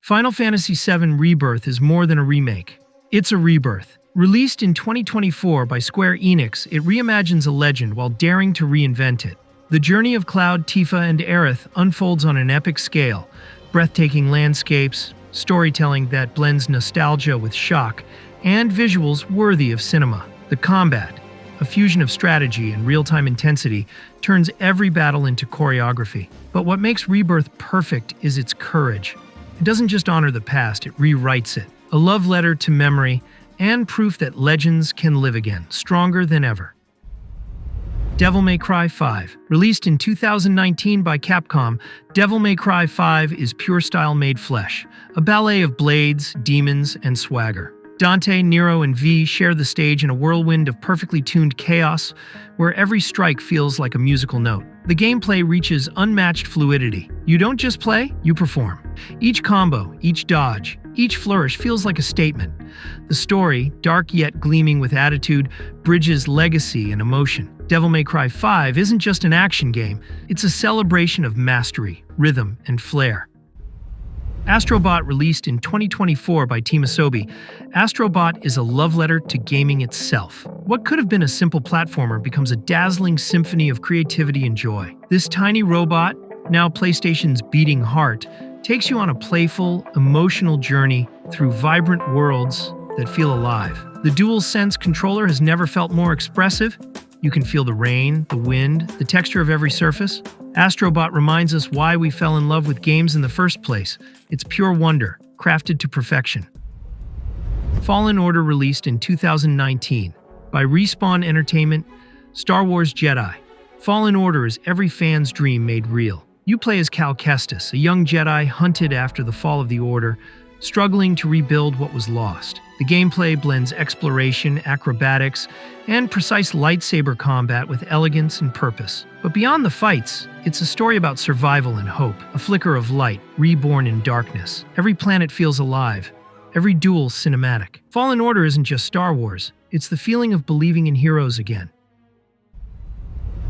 Final Fantasy VII Rebirth is more than a remake. It's a rebirth. Released in 2024 by Square Enix, it reimagines a legend while daring to reinvent it. The journey of Cloud, Tifa, and Aerith unfolds on an epic scale. Breathtaking landscapes, storytelling that blends nostalgia with shock, and visuals worthy of cinema. The combat, a fusion of strategy and real-time intensity, turns every battle into choreography. But what makes Rebirth perfect is its courage. It doesn't just honor the past, it rewrites it. A love letter to memory, and proof that legends can live again, stronger than ever. Devil May Cry 5. Released in 2019 by Capcom, Devil May Cry 5 is pure style made flesh, a ballet of blades, demons, and swagger. Dante, Nero, and V share the stage in a whirlwind of perfectly tuned chaos, where every strike feels like a musical note. The gameplay reaches unmatched fluidity. You don't just play, you perform. Each combo, each dodge, each flourish feels like a statement. The story, dark yet gleaming with attitude, bridges legacy and emotion. Devil May Cry 5 isn't just an action game, it's a celebration of mastery, rhythm, and flair. Astro Bot, released in 2024 by Team Asobi, Astro Bot is a love letter to gaming itself. What could have been a simple platformer becomes a dazzling symphony of creativity and joy. This tiny robot, now PlayStation's beating heart, takes you on a playful, emotional journey through vibrant worlds that feel alive. The DualSense controller has never felt more expressive. You can feel the rain, the wind, the texture of every surface. Astro Bot reminds us why we fell in love with games in the first place. It's pure wonder, crafted to perfection. Fallen Order, released in 2019 by Respawn Entertainment, Star Wars Jedi. Fallen Order is every fan's dream made real. You play as Cal Kestis, a young Jedi hunted after the fall of the Order, struggling to rebuild what was lost. The gameplay blends exploration, acrobatics, and precise lightsaber combat with elegance and purpose. But beyond the fights, it's a story about survival and hope, a flicker of light, reborn in darkness. Every planet feels alive, every duel cinematic. Fallen Order isn't just Star Wars, it's the feeling of believing in heroes again.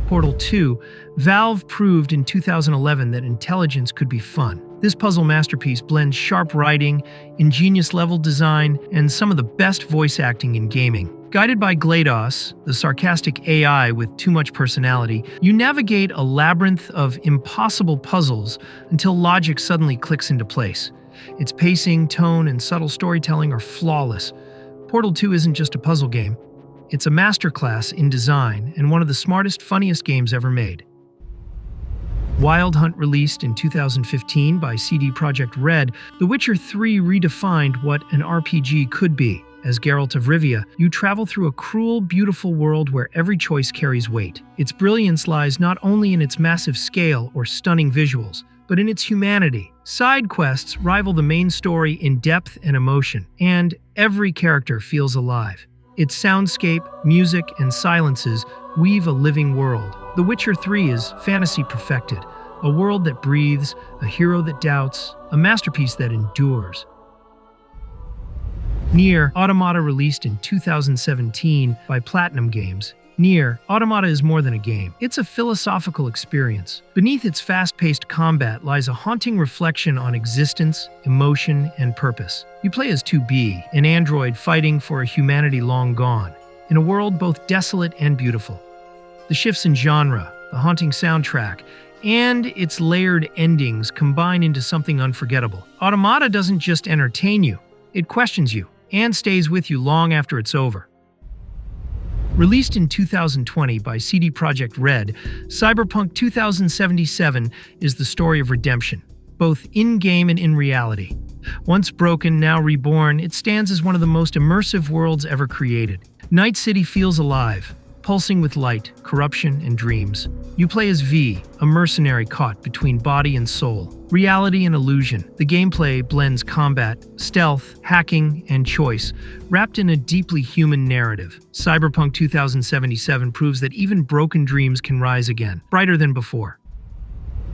Portal 2, Valve proved in 2011 that intelligence could be fun. This puzzle masterpiece blends sharp writing, ingenious level design, and some of the best voice acting in gaming. Guided by GLaDOS, the sarcastic AI with too much personality, you navigate a labyrinth of impossible puzzles until logic suddenly clicks into place. Its pacing, tone, and subtle storytelling are flawless. Portal 2 isn't just a puzzle game. It's a masterclass in design and one of the smartest, funniest games ever made. Wild Hunt, released in 2015 by CD Projekt Red, The Witcher 3 redefined what an RPG could be. As Geralt of Rivia, you travel through a cruel, beautiful world where every choice carries weight. Its brilliance lies not only in its massive scale or stunning visuals, but in its humanity. Side quests rival the main story in depth and emotion, and every character feels alive. Its soundscape, music, and silences weave a living world. The Witcher 3 is fantasy perfected, a world that breathes, a hero that doubts, a masterpiece that endures. Nier, Automata, released in 2017 by Platinum Games. Nier, Automata is more than a game. It's a philosophical experience. Beneath its fast-paced combat lies a haunting reflection on existence, emotion, and purpose. You play as 2B, an android fighting for a humanity long gone, in a world both desolate and beautiful. The shifts in genre, the haunting soundtrack, and its layered endings combine into something unforgettable. Automata doesn't just entertain you, it questions you, and stays with you long after it's over. Released in 2020 by CD Projekt Red, Cyberpunk 2077 is the story of redemption, both in-game and in reality. Once broken, now reborn, it stands as one of the most immersive worlds ever created. Night City feels alive, pulsing with light, corruption, and dreams. You play as V, a mercenary caught between body and soul. Reality and illusion, the gameplay blends combat, stealth, hacking, and choice, wrapped in a deeply human narrative. Cyberpunk 2077 proves that even broken dreams can rise again, brighter than before.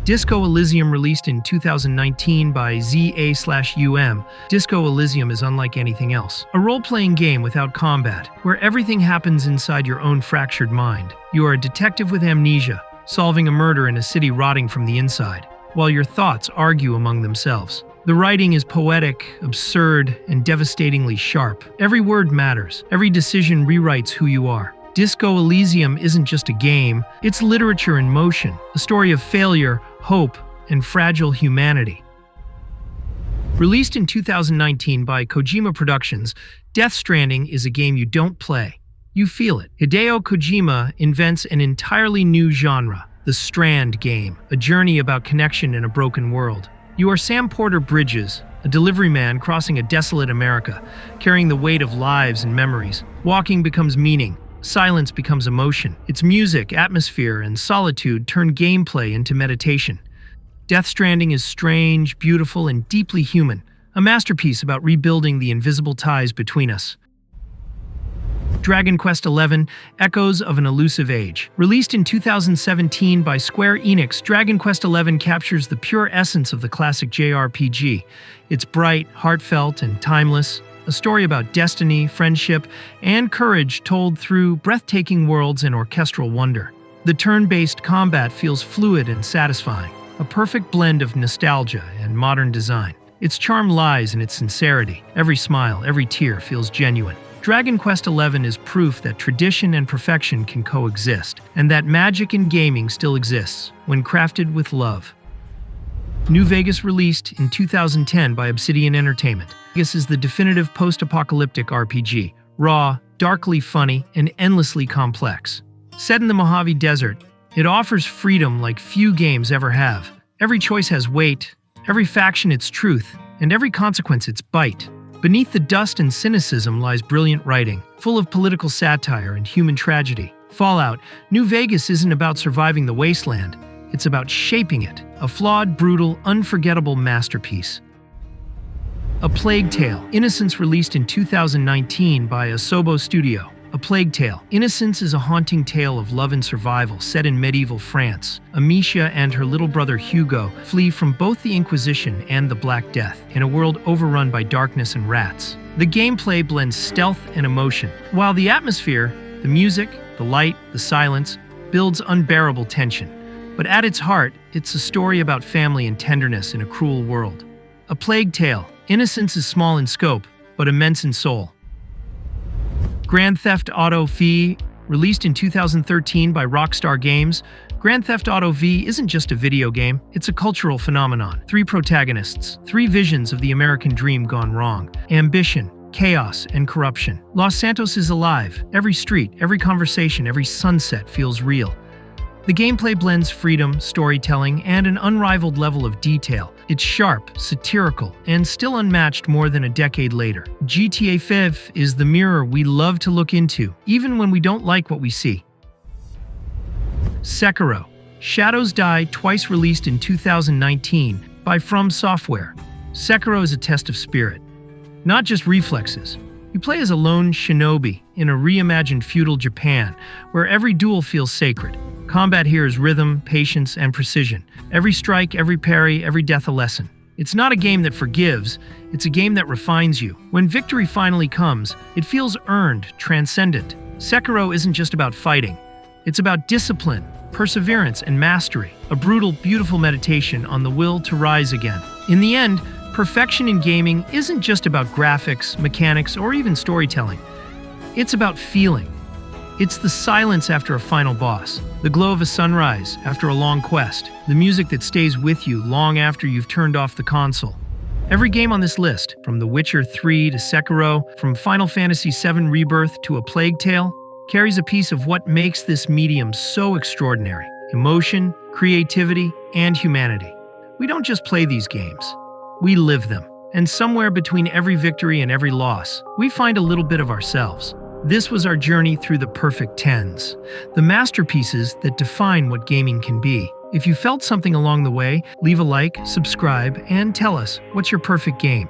Disco Elysium, released in 2019 by ZA/UM, Disco Elysium is unlike anything else. A role-playing game without combat, where everything happens inside your own fractured mind. You are a detective with amnesia, solving a murder in a city rotting from the inside, while your thoughts argue among themselves. The writing is poetic, absurd, and devastatingly sharp. Every word matters. Every decision rewrites who you are. Disco Elysium isn't just a game, it's literature in motion, a story of failure, hope, and fragile humanity. Released in 2019 by Kojima Productions, Death Stranding is a game you don't play. You feel it. Hideo Kojima invents an entirely new genre, the Strand game, a journey about connection in a broken world. You are Sam Porter Bridges, a delivery man crossing a desolate America, carrying the weight of lives and memories. Walking becomes meaning. Silence becomes emotion. Its music, atmosphere, and solitude turn gameplay into meditation. Death Stranding is strange, beautiful, and deeply human, a masterpiece about rebuilding the invisible ties between us. Dragon Quest XI: Echoes of an Elusive Age. Released in 2017 by Square Enix, Dragon Quest XI captures the pure essence of the classic JRPG. It's bright, heartfelt, and timeless, a story about destiny, friendship, and courage told through breathtaking worlds and orchestral wonder. The turn-based combat feels fluid and satisfying, a perfect blend of nostalgia and modern design. Its charm lies in its sincerity. Every smile, every tear feels genuine. Dragon Quest XI is proof that tradition and perfection can coexist, and that magic in gaming still exists, when crafted with love. New Vegas released in 2010 by Obsidian Entertainment. Vegas is the definitive post-apocalyptic RPG, raw, darkly funny, and endlessly complex. Set in the Mojave Desert, it offers freedom like few games ever have. Every choice has weight, every faction its truth, and every consequence its bite. Beneath the dust and cynicism lies brilliant writing, full of political satire and human tragedy. Fallout: New Vegas isn't about surviving the wasteland, it's about shaping it, a flawed, brutal, unforgettable masterpiece. A Plague Tale: Innocence, released in 2019 by Asobo Studio. A Plague Tale: Innocence is a haunting tale of love and survival set in medieval France. Amicia and her little brother Hugo flee from both the Inquisition and the Black Death in a world overrun by darkness and rats. The gameplay blends stealth and emotion, while the atmosphere, the music, the light, the silence, builds unbearable tension. But at its heart, it's a story about family and tenderness in a cruel world. A Plague Tale: Innocence is small in scope, but immense in soul. Grand Theft Auto V, released in 2013 by Rockstar Games, Grand Theft Auto V isn't just a video game, it's a cultural phenomenon. 3 protagonists, 3 visions of the American dream gone wrong. Ambition, chaos, and corruption. Los Santos is alive. Every street, every conversation, every sunset feels real. The gameplay blends freedom, storytelling, and an unrivaled level of detail. It's sharp, satirical, and still unmatched more than a decade later. GTA 5 is the mirror we love to look into, even when we don't like what we see. Sekiro: Shadows Die Twice, released in 2019 by From Software. Sekiro is a test of spirit, not just reflexes. You play as a lone shinobi in a reimagined feudal Japan, where every duel feels sacred. Combat here is rhythm, patience, and precision. Every strike, every parry, every death a lesson. It's not a game that forgives, it's a game that refines you. When victory finally comes, it feels earned, transcendent. Sekiro isn't just about fighting. It's about discipline, perseverance, and mastery. A brutal, beautiful meditation on the will to rise again. In the end, perfection in gaming isn't just about graphics, mechanics, or even storytelling. It's about feeling. It's the silence after a final boss, the glow of a sunrise after a long quest, the music that stays with you long after you've turned off the console. Every game on this list, from The Witcher 3 to Sekiro, from Final Fantasy VII Rebirth to A Plague Tale, carries a piece of what makes this medium so extraordinary: emotion, creativity, and humanity. We don't just play these games, we live them. And somewhere between every victory and every loss, we find a little bit of ourselves. This was our journey through the perfect 10s, the masterpieces that define what gaming can be. If you felt something along the way, leave a like, subscribe, and tell us, what's your perfect game?